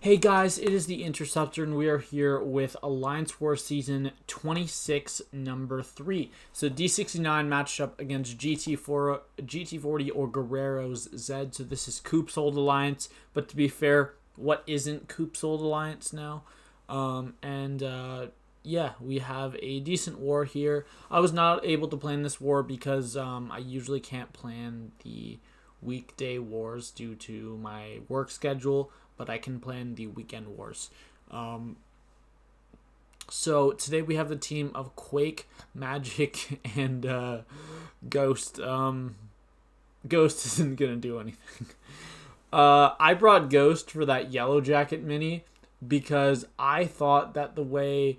Hey guys, it is the Interceptor, and we are here with Alliance War Season 26, number 3. So D69 matched up against GT40 or Guerrero's Z. So this is Coop's old alliance, but to be fair, what isn't Coop's old alliance now? Yeah, we have a decent war here. I was not able to plan this war because I usually can't plan the weekday wars due to my work schedule, but I can plan the weekend wars. So today we have the team of Quake, Magik, and Ghost. Ghost isn't going to do anything. I brought Ghost for that Yellowjacket mini because I thought that the way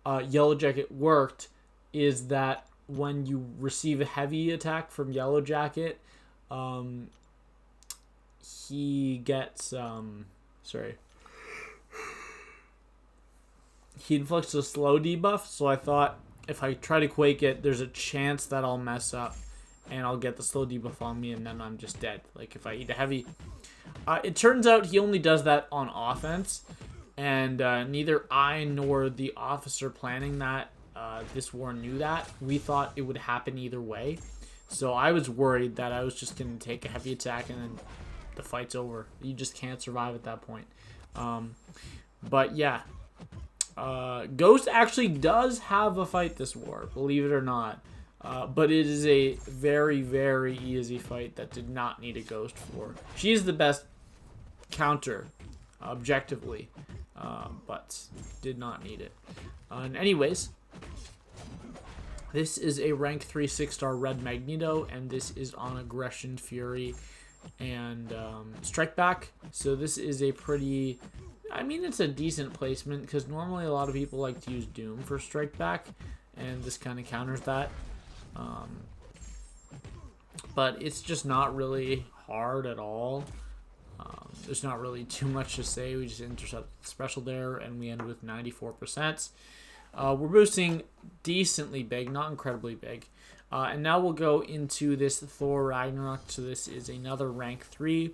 Yellowjacket worked is that when you receive a heavy attack from Yellowjacket, he gets he inflicts a slow debuff. So I thought if I try to Quake it, there's a chance that I'll mess up and I'll get the slow debuff on me, and then I'm just dead. Like if I eat a heavy. It turns out he only does that on offense, and neither I nor the officer planning that this war knew that. We thought it would happen either way. So I was worried that I was just going to take a heavy attack and then the fight's over. You just can't survive at that point. But yeah, Ghost actually does have a fight this war, believe it or not. But it is a very, very easy fight that did not need a Ghost for. She is the best counter, objectively, but did not need it. And anyways, this is a rank 3 6-star red Magneto, and this is on Aggression, Fury, and Strike Back. So this is a pretty, I mean, it's a decent placement because normally a lot of people like to use Doom for Strike Back, and this kind of counters that. But it's just not really hard at all. There's not really too much to say. We just intercept special there, and we end with 94%. We're boosting decently big, not incredibly big. And now we'll go into this Thor Ragnarok. So this is another rank 3.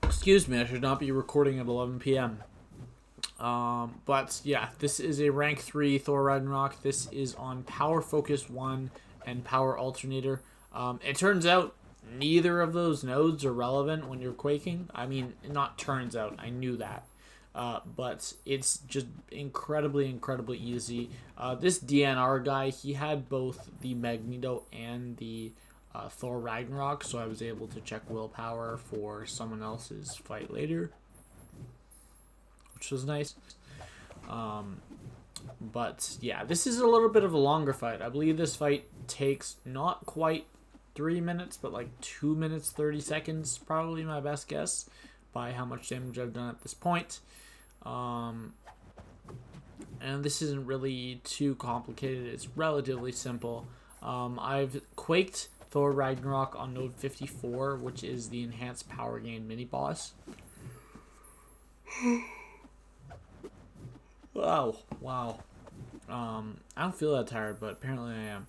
Excuse me, I should not be recording at 11 p.m. But yeah, this is a rank 3 Thor Ragnarok. This is on Power Focus 1 and Power Alternator. It turns out neither of those nodes are relevant when you're quaking. I mean, not turns out, I knew that. But it's just incredibly easy. This DNR guy, he had both the Magneto and the Thor Ragnarok, so I was able to check willpower for someone else's fight later, which was nice. But yeah, this is a little bit of a longer fight. I believe this fight takes not quite 3 minutes, but like 2 minutes 30 seconds, probably my best guess by how much damage I've done at this point. And this isn't really too complicated. It's relatively simple. I've quaked Thor Ragnarok on node 54, which is the enhanced power gain mini boss. Wow. I don't feel that tired, but apparently I am.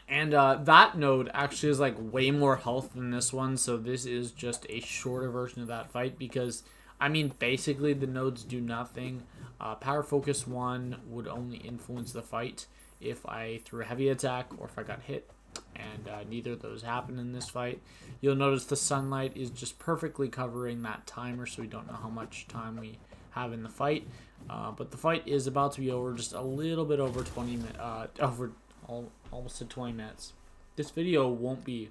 And that node actually is like way more health than this one, so this is just a shorter version of that fight because, I mean, basically the nodes do nothing. Power Focus 1 would only influence the fight if I threw a heavy attack or if I got hit, and neither of those happened in this fight. You'll notice the sunlight is just perfectly covering that timer, so we don't know how much time we have in the fight. But the fight is about to be over, just a little bit over 20 minutes, almost to 20 minutes. This video won't be,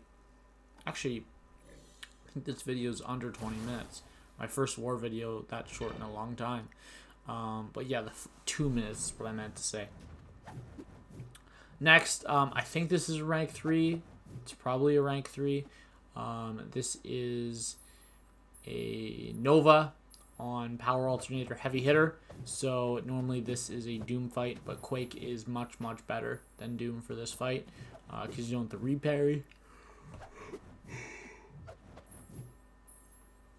actually, I think this video is under 20 minutes. My first war video that short in a long time. But yeah, the 2 minutes is what I meant to say. Next, I think this is a rank 3. It's probably a rank 3. This is a Nova on Power Alternator Heavy Hitter. So normally this is a Doom fight, but Quake is much better than Doom for this fight because you don't have to reparry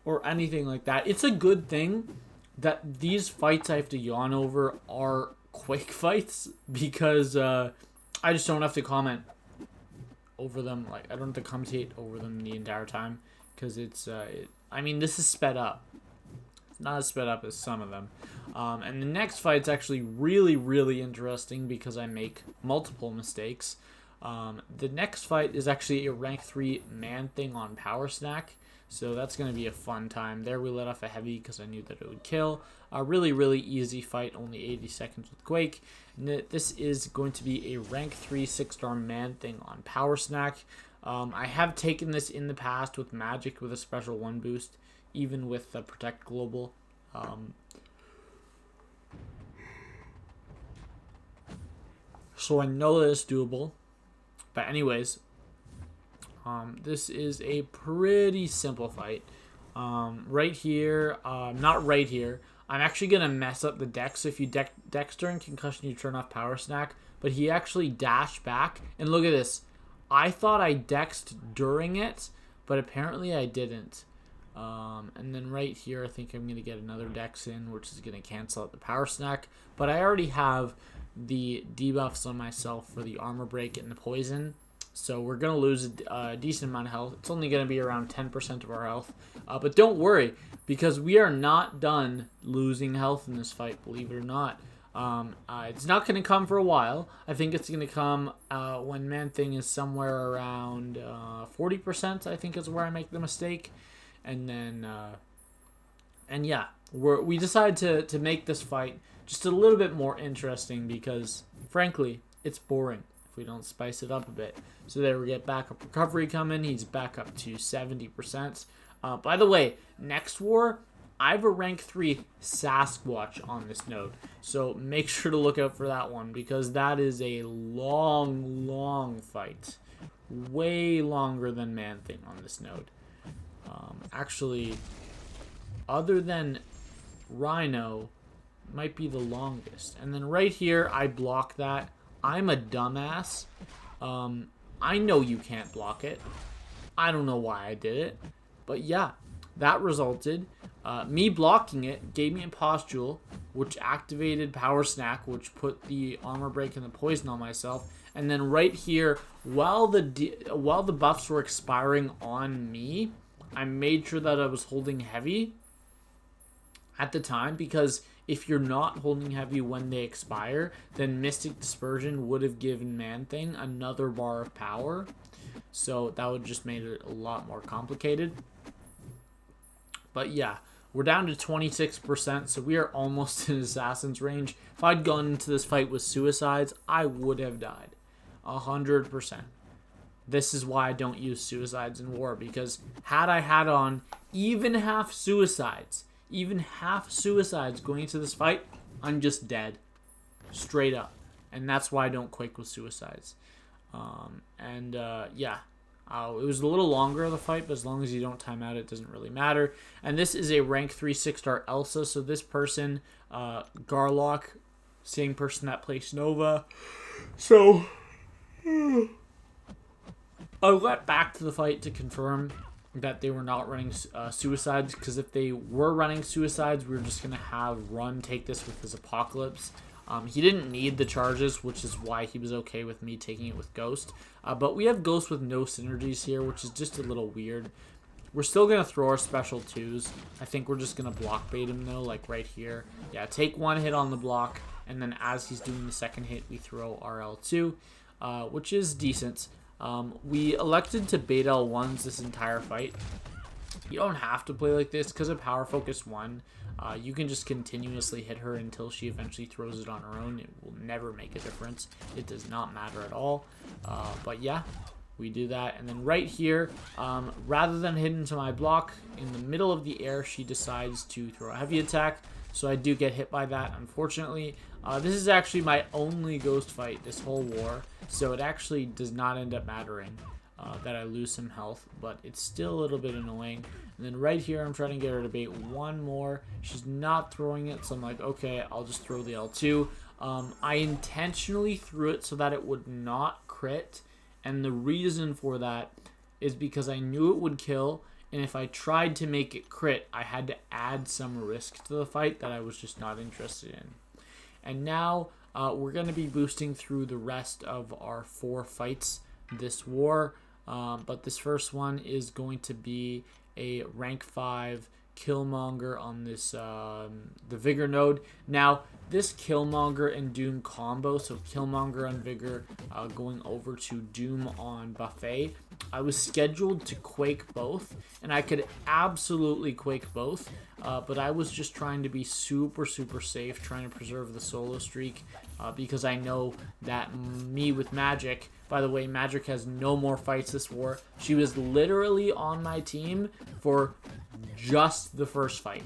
or anything like that. It's a good thing that these fights I have to yawn over are Quake fights because I just don't have to comment over them. Like, I don't have to commentate over them the entire time because I mean, this is sped up. It's not as sped up as some of them. And the next fight's actually really, really interesting because I make multiple mistakes. The next fight is actually a rank 3 Manthing on Power Snack. So that's going to be a fun time. There we let off a heavy because I knew that it would kill. A really, really easy fight, only 80 seconds with Quake. And this is going to be a rank 3 6-star Manthing on Power Snack. I have taken this in the past with Magik with a special 1 boost, even with the Protect Global. So I know that it's doable. But anyways, this is a pretty simple fight. Right here, not right here. I'm actually going to mess up the dex. So if you dex during concussion, you turn off Power Snack. But he actually dashed back. And look at this. I thought I dexed during it, but apparently I didn't. And then right here, I think I'm going to get another dex in, which is going to cancel out the Power Snack. But I already have the debuffs on myself for the armor break and the poison. So we're going to lose a decent amount of health. It's only going to be around 10% of our health. But don't worry, because we are not done losing health in this fight, believe it or not. It's not going to come for a while. I think it's going to come when Manthing is somewhere around 40%, I think is where I make the mistake. And then, and yeah, we decided to make this fight just a little bit more interesting because, frankly, it's boring if we don't spice it up a bit. So there we get backup recovery coming. He's back up to 70%. By the way, next war, I have a rank 3 Sasquatch on this node. So make sure to look out for that one because that is a long, long fight. Way longer than Manthing on this node. Actually, other than Rhino, might be the longest. And then right here, I block that. I'm a dumbass. I know you can't block it. I don't know why I did it. But yeah, that resulted. Me blocking it gave me a Postule, which activated Power Snack, which put the armor break and the poison on myself. And then right here, while the buffs were expiring on me, I made sure that I was holding heavy at the time, because if you're not holding heavy when they expire, then Mystic Dispersion would have given Manthing another bar of power. So that would just made it a lot more complicated. But yeah, we're down to 26%, so we are almost in Assassin's range. If I'd gone into this fight with suicides, I would have died. 100%. This is why I don't use suicides in war, because had I had on even half suicides going into this fight, I'm just dead. Straight up. And that's why I don't Quake with suicides. Yeah. It was a little longer of the fight, but as long as you don't time out, it doesn't really matter. And this is a rank 3 6-star Elsa. So this person, Garlock, same person that plays Nova. So I went back to the fight to confirm that they were not running suicides, because if they were running suicides, we were just going to have Run take this with his Apocalypse. He didn't need the charges, which is why he was okay with me taking it with Ghost. But we have Ghost with no synergies here, which is just a little weird. We're still going to throw our special 2s. I think we're just going to block bait him, though, like right here. Yeah, take one hit on the block, and then as he's doing the second hit, we throw our L2, which is decent. We elected to bait L1s this entire fight. You don't have to play like this because of Power Focus 1. You can just continuously hit her until she eventually throws it on her own. It will never make a difference. It does not matter at all. But yeah, we do that. And then right here, rather than hit into my block, in the middle of the air, she decides to throw a heavy attack. So I do get hit by that, unfortunately. This is actually my only Ghost fight this whole war, so it actually does not end up mattering that I lose some health, but it's still a little bit annoying. And then right here, I'm trying to get her to bait one more. She's not throwing it, so I'm like, okay, I'll just throw the L2. I intentionally threw it so that it would not crit, and the reason for that is because I knew it would kill, and if I tried to make it crit, I had to add some risk to the fight that I was just not interested in. And now we're going to be boosting through the rest of our 4 fights this war. But this first one is going to be a rank 5 Killmonger on this the Vigor node. Now, this Killmonger and Doom combo, so Killmonger on Vigor going over to Doom on Buffet, I was scheduled to Quake both, and I could absolutely Quake both, but I was just trying to be super safe, trying to preserve the solo streak, because I know that me with Magik, by the way, Magik has no more fights this war. She was literally on my team for just the first fight.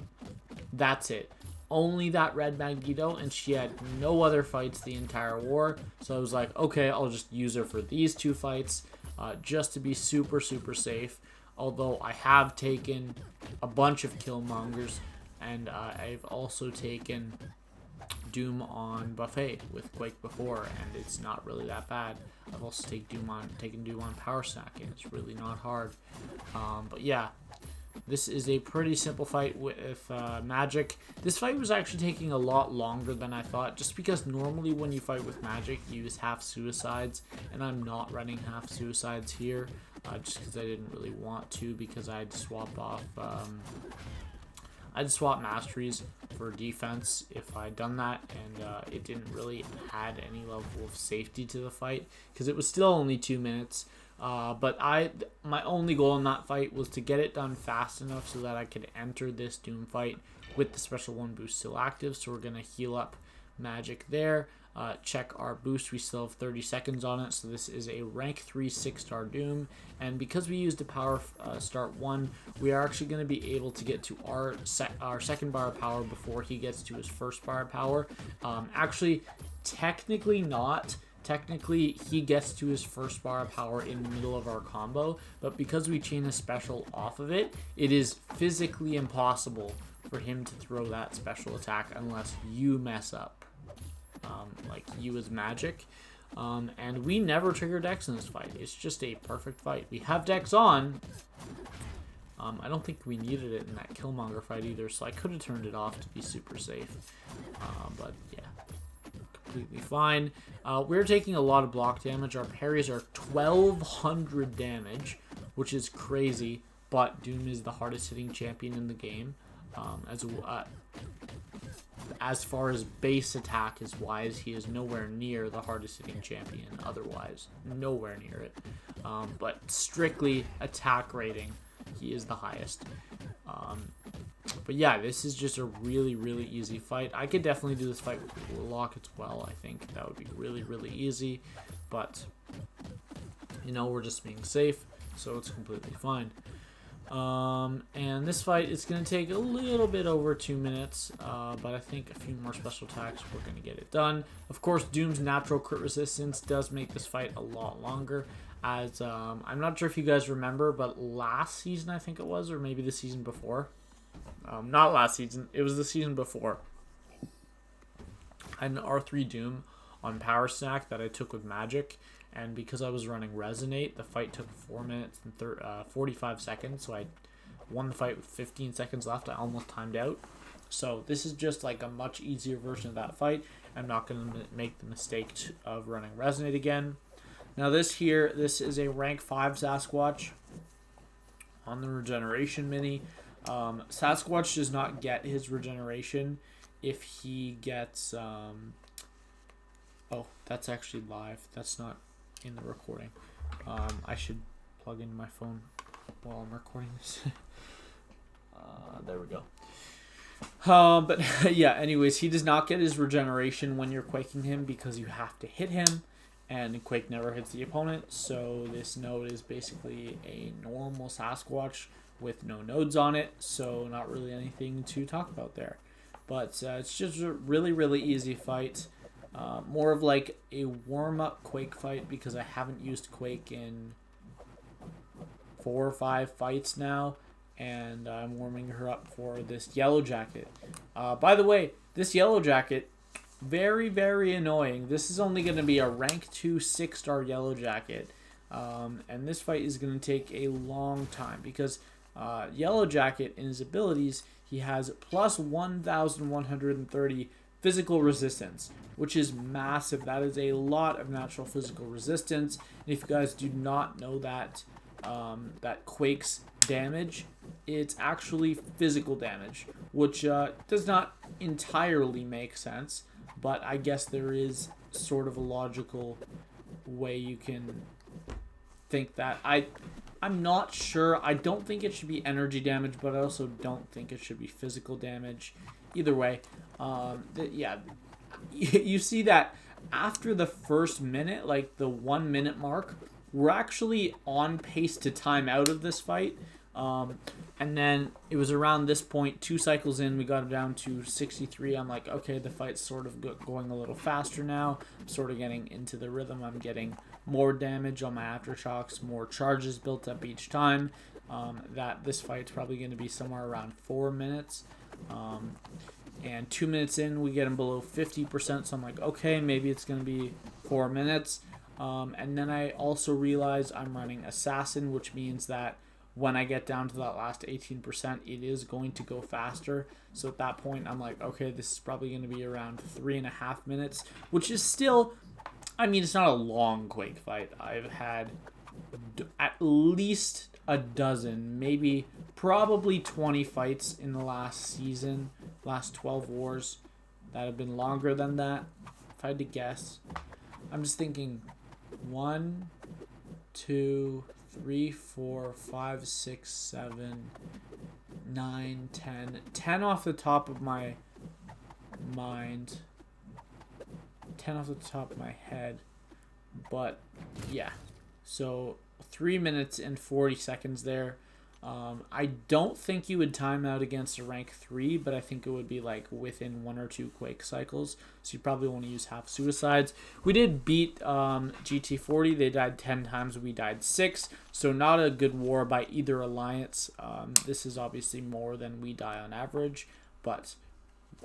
That's it. Only that red Magneto, and she had no other fights the entire war. So I was like, okay, I'll just use her for these 2 fights, just to be super safe. Although I have taken a bunch of Killmongers, and I've also taken Doom on Buffet with Quake before, and it's not really that bad. I've also taken Doom on Power Stack, and it's really not hard. But yeah, this is a pretty simple fight with Magik. This fight was actually taking a lot longer than I thought, just because normally when you fight with Magik, you use half suicides, and I'm not running half suicides here, just because I didn't really want to, because I had to swap off. I had to swap masteries for defense if I had done that, and it didn't really add any level of safety to the fight, because it was still only 2 minutes. But my only goal in that fight was to get it done fast enough so that I could enter this Doom fight with the special 1 boost still active. So we're going to heal up Magik there. Check our boost. We still have 30 seconds on it. So this is a rank 3 6-star Doom. And because we used the power start 1, we are actually going to be able to get to our second bar of power before he gets to his first bar of power. Actually, technically not. Technically, he gets to his first bar of power in the middle of our combo, but because we chain a special off of it, it is physically impossible for him to throw that special attack unless you mess up, like you as Magik. And we never trigger Dex in this fight. It's just a perfect fight. We have Dex on. I don't think we needed it in that Killmonger fight either, so I could have turned it off to be super safe. But yeah, completely fine. We're taking a lot of block damage. Our parries are 1200 damage, which is crazy, but Doom is the hardest hitting champion in the game. As far as base attack is wise, he is nowhere near the hardest hitting champion otherwise. Nowhere near it. But strictly attack rating, he is the highest. But yeah, this is just a really easy fight. I could definitely do this fight with Warlock as well. I think that would be really easy. But, you know, we're just being safe, so it's completely fine. And this fight is going to take a little bit over 2 minutes, but I think a few more special attacks, we're going to get it done. Of course, Doom's natural crit resistance does make this fight a lot longer, as I'm not sure if you guys remember, but last season I think it was, or maybe the season before. Not last season, it was the season before. I had an R3 Doom on Power Stack that I took with Magik, and because I was running Resonate, the fight took 4 minutes and 45 seconds, so I won the fight with 15 seconds left. I almost timed out. So this is just like a much easier version of that fight. I'm not going to make the mistake of running Resonate again. Now this is a rank 5 Sasquatch on the regeneration mini. Sasquatch does not get his regeneration if he gets... oh, that's actually live. That's not in the recording. I should plug in my phone while I'm recording this. There we go. But yeah, anyways, he does not get his regeneration when you're quaking him because you have to hit him, and Quake never hits the opponent. So this node is basically a normal Sasquatch with no nodes on it, so not really anything to talk about there. But it's just a really easy fight. More of like a warm-up Quake fight because I haven't used Quake in 4 or 5 fights now, and I'm warming her up for this Yellowjacket. By the way, this Yellowjacket, very annoying. This is only going to be a rank 2 6-star Yellowjacket, and this fight is going to take a long time because Yellowjacket in his abilities, he has plus 1,130 physical resistance, which is massive. That is a lot of natural physical resistance. And if you guys do not know that, that Quake's damage, it's actually physical damage, which does not entirely make sense, but I guess there is sort of a logical way you can think that. I'm not sure. I don't think it should be energy damage, but I also don't think it should be physical damage. Either way, yeah, you see that after the first minute, like the 1 minute mark, we're actually on pace to time out of this fight. And then it was around this point, 2 cycles in, we got it down to 63. I'm like, okay, the fight's sort of going a little faster now. I'm sort of getting into the rhythm. I'm getting more damage on my aftershocks, more charges built up each time. That this fight's probably going to be somewhere around 4 minutes. And 2 minutes in, we get him below 50%. So I'm like, okay, maybe it's going to be 4 minutes. And then I also realize I'm running Assassin, which means that when I get down to that last 18%, it is going to go faster. So at that point, I'm like, okay, this is probably going to be around 3.5 minutes, which is still, I mean, it's not a long Quake fight. I've had at least a dozen, maybe probably 20 fights in the last season, last 12 wars that have been longer than that. If I had to guess, I'm just thinking 1, 2, 3, 4, 5, 6, 7, 9, 10. 10 off the top of my mind. 10 off the top of my head. But yeah. So 3 minutes and 40 seconds there. I don't think you would time out against a rank 3, but I think it would be like within 1 or 2 Quake cycles. So you probably want to use half suicides. We did beat GT40. They died 10 times. We died 6. So not a good war by either alliance. This is obviously more than we die on average, but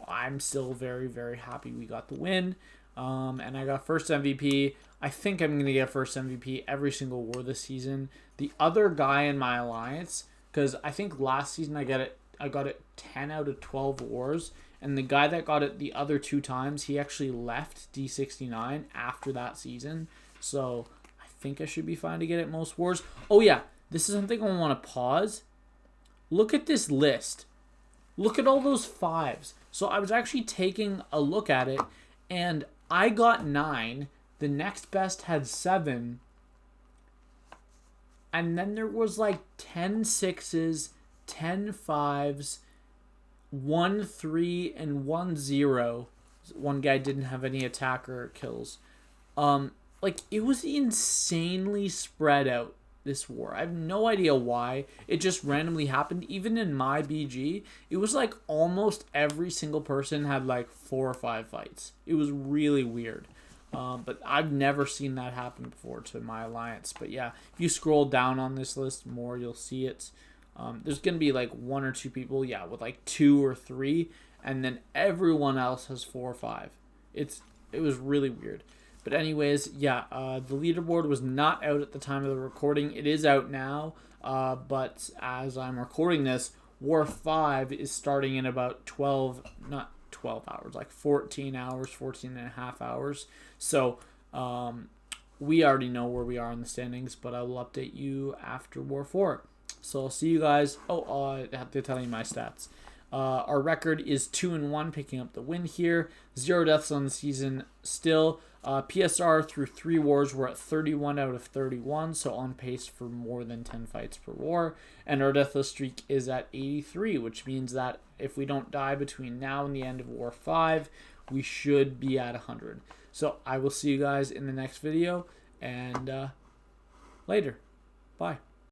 I'm still very, very happy we got the win. And I got first MVP. I think I'm going to get first MVP every single war this season. The other guy in my alliance, because I think last season I got it 10 out of 12 wars, and the guy that got it the other 2 times, he actually left D69 after that season. So I think I should be fine to get it most wars. Oh yeah, this is something I want to pause. Look at this list. Look at all those 5s. So I was actually taking a look at it, and I got 9. The next best had 7. And then there was like 10 6s, 10 5s, 1 3, and 1 0. One guy didn't have any attacker kills. Like, it was insanely spread out, this war. I have no idea why. It just randomly happened. Even in my BG, it was like almost every single person had like 4 or 5 fights. It was really weird. But I've never seen that happen before to my alliance. But yeah, if you scroll down on this list more, you'll see it. There's going to be like 1 or 2 people, yeah, with like 2 or 3. And then everyone else has 4 or 5. It was really weird. But anyways, yeah, the leaderboard was not out at the time of the recording. It is out now. But as I'm recording this, War 5 is starting in about 12 hours, like 14 hours, 14 and a half hours. So we already know where we are in the standings, but I will update you after War 4. So I'll see you guys. I have to tell you my stats. Our record is 2-1, picking up the win here. 0 deaths on the season still. PSR through 3 wars, we're at 31 out of 31, so on pace for more than 10 fights per war. And our deathless streak is at 83, which means that if we don't die between now and the end of War 5, we should be at 100. So I will see you guys in the next video, and later. Bye.